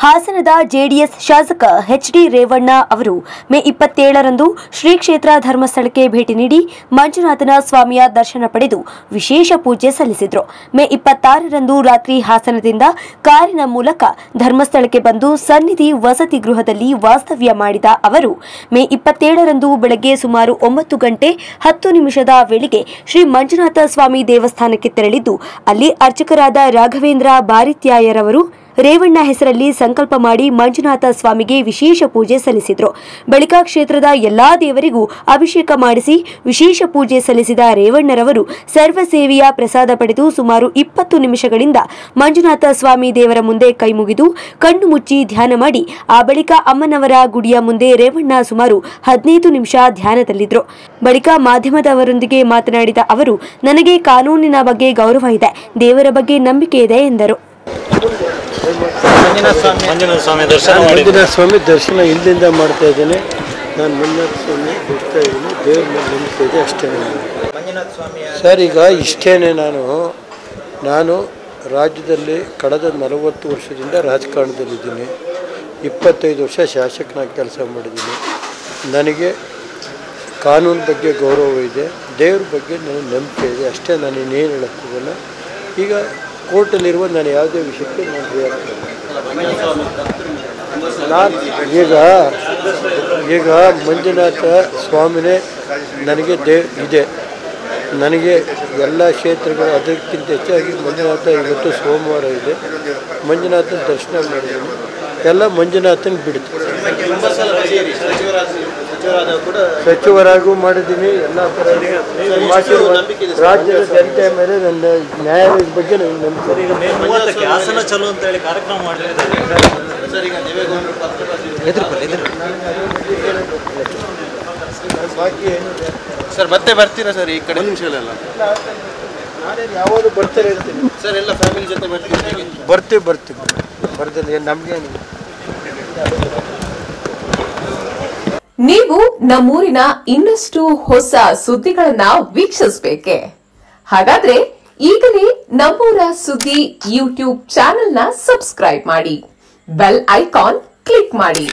ಹಾಸನದ ಜೆಡಿಎಸ್ ಶಾಸಕ ಎಚ್.ಡಿ. ರೇವಣ್ಣ ಅವರು ಮೇ 27ರಂದು ಶ್ರೀ ಕ್ಷೇತ್ರ ಧರ್ಮಸ್ಥಳಕ್ಕೆ ಭೇಟಿ ನೀಡಿ ಮಂಜುನಾಥನ ಸ್ವಾಮಿಯ ದರ್ಶನ ಪಡೆದು ವಿಶೇಷ ಪೂಜೆ ಸಲ್ಲಿಸಿದರು. ಮೇ 26ರಂದು ರಾತ್ರಿ ಹಾಸನದಿಂದ ಕಾರಿನ ಮೂಲಕ ಧರ್ಮಸ್ಥಳಕ್ಕೆ ಬಂದು ಸನ್ನಿಧಿ ವಸತಿ ಗೃಹದಲ್ಲಿ ವಾಸ್ತವ್ಯ ಮಾಡಿದ ಅವರು ಮೇ 27ರಂದು ಬೆಳಗ್ಗೆ ಸುಮಾರು 9 ಗಂಟೆ 10 ನಿಮಿಷದ ವೇಳೆಗೆ ಶ್ರೀ ಮಂಜುನಾಥ ಸ್ವಾಮಿ ದೇವಸ್ಥಾನಕ್ಕೆ ತೆರಳಿದ್ದು ಅಲ್ಲಿ ಅರ್ಚಕರಾದ ರಾಘವೇಂದ್ರ ಬಾರಿತ್ಯಾಯರವರು ರೇವಣ್ಣ ಹೆಸರಲ್ಲಿ ಸಂಕಲ್ಪ ಮಾಡಿ ಮಂಜುನಾಥ ಸ್ವಾಮಿಗೆ ವಿಶೇಷ ಪೂಜೆ ಸಲ್ಲಿಸಿದರು. ಬಳಿಕ ಕ್ಷೇತ್ರದ ಎಲ್ಲಾ ದೇವರಿಗೂ ಅಭಿಷೇಕ ಮಾಡಿಸಿ ವಿಶೇಷ ಪೂಜೆ ಸಲ್ಲಿಸಿದ ರೇವಣ್ಣರವರು ಸರ್ವ ಸೇವೆಯ ಪ್ರಸಾದ ಪಡೆದು ಸುಮಾರು 20 ನಿಮಿಷಗಳಿಂದ ಮಂಜುನಾಥ ಸ್ವಾಮಿ ದೇವರ ಮುಂದೆ ಕೈಮುಗಿದು ಕಣ್ಣು ಮುಚ್ಚಿ ಧ್ಯಾನ ಮಾಡಿ ಆ ಬಳಿಕ ಅಮ್ಮನವರ ಗುಡಿಯ ಮುಂದೆ ರೇವಣ್ಣ ಸುಮಾರು 15 ನಿಮಿಷ ಧ್ಯಾನದಲ್ಲಿದ್ದರು. ಬಳಿಕ ಮಾಧ್ಯಮದವರೊಂದಿಗೆ ಮಾತನಾಡಿದ ಅವರು, ನನಗೆ ಕಾನೂನಿನ ಬಗ್ಗೆ ಗೌರವ ಇದೆ, ದೇವರ ಬಗ್ಗೆ ನಂಬಿಕೆ ಇದೆ ಎಂದರು. ಮಂಜುನಾಥ ಸ್ವಾಮಿ ದರ್ಶನ ಇಲ್ಲಿಂದ ಮಾಡ್ತಾ ಇದ್ದೇನೆ. ನಾನು ಮಂಜುನಾಥ ಸ್ವಾಮಿ ಬಿಡ್ತಾ ಇದ್ದೀನಿ, ದೇವ್ರ ಮೇಲೆ ನಂಬಿಕೆ ಇದೆ ಅಷ್ಟೇ. ಸರ್, ಈಗ ಇಷ್ಟೇನೆ. ನಾನು ರಾಜ್ಯದಲ್ಲಿ ಕಳೆದ 40 ವರ್ಷದಿಂದ ರಾಜಕಾರಣದಲ್ಲಿದ್ದೀನಿ. 25 ವರ್ಷ ಶಾಸಕನಾಗಿ ಕೆಲಸ ಮಾಡಿದ್ದೀನಿ. ನನಗೆ ಕಾನೂನು ಬಗ್ಗೆ ಗೌರವ ಇದೆ, ದೇವ್ರ ಬಗ್ಗೆ ನನಗೆ ನಂಬಿಕೆ ಇದೆ ಅಷ್ಟೇ. ನಾನು ಇನ್ನೇನು ಹೇಳೋಕ್ಕೋಗಲ್ಲ. ಈಗ ಕೋರ್ಟಲ್ಲಿರುವ ನಾನು ಯಾವುದೇ ವಿಷಯಕ್ಕೆ ನಾನು ಈಗ ಮಂಜುನಾಥ ಸ್ವಾಮಿನೇ ನನಗೆ ಇದೆ. ನನಗೆ ಎಲ್ಲ ಕ್ಷೇತ್ರಗಳು ಅದಕ್ಕಿಂತ ಹೆಚ್ಚಾಗಿ ಮಂಜುನಾಥ ಇವತ್ತು ಸೋಮವಾರ ಇದೆ. ಮಂಜುನಾಥನ ದರ್ಶನ ಮಾಡಿದ್ದೀನಿ. ಎಲ್ಲ ಮಂಜುನಾಥನ ಬಿಡ್ತು. ಸಚಿವರಾಗೂ ಮಾಡಿದ್ದೀನಿ. ಎಲ್ಲ ಥರ ರಾಜ್ಯದ ಜನತೆಯ ಮೇಲೆ ನನ್ನ ನ್ಯಾಯಾಲಯದ ಬಗ್ಗೆ ನನಗೆ ನಂಬಿಕೆ. ಸರ್ ಮತ್ತೆ ಬರ್ತೀರಾ ಸರ್? ಈ ಕಡೆ ನಿಮಿಷಗಳೆಲ್ಲ ನಾನೇನು ಯಾವಾಗಲೂ ಬರ್ತಾರೆ ಇರ್ತೀನಿ ಸರ್. ಎಲ್ಲ ಫ್ಯಾಮಿಲಿ ಜೊತೆ ಬರ್ತೀವಿ. ಬರ್ತೀನಿ ನಮಗೆ. ನೀವು ನಮ್ಮೂರಿನ ಇನ್ನಷ್ಟು ಹೊಸ ಸುದ್ದಿಗಳನ್ನ ವೀಕ್ಷಿಸಬೇಕೆ? ಹಾಗಾದ್ರೆ ಈಗಲೇ ನಮ್ಮೂರ ಸುದ್ದಿ ಯೂಟ್ಯೂಬ್ ಚಾನೆಲ್ನ ಸಬ್ಸ್ಕ್ರೈಬ್ ಮಾಡಿ, ಬೆಲ್ ಐಕಾನ್ ಕ್ಲಿಕ್ ಮಾಡಿ.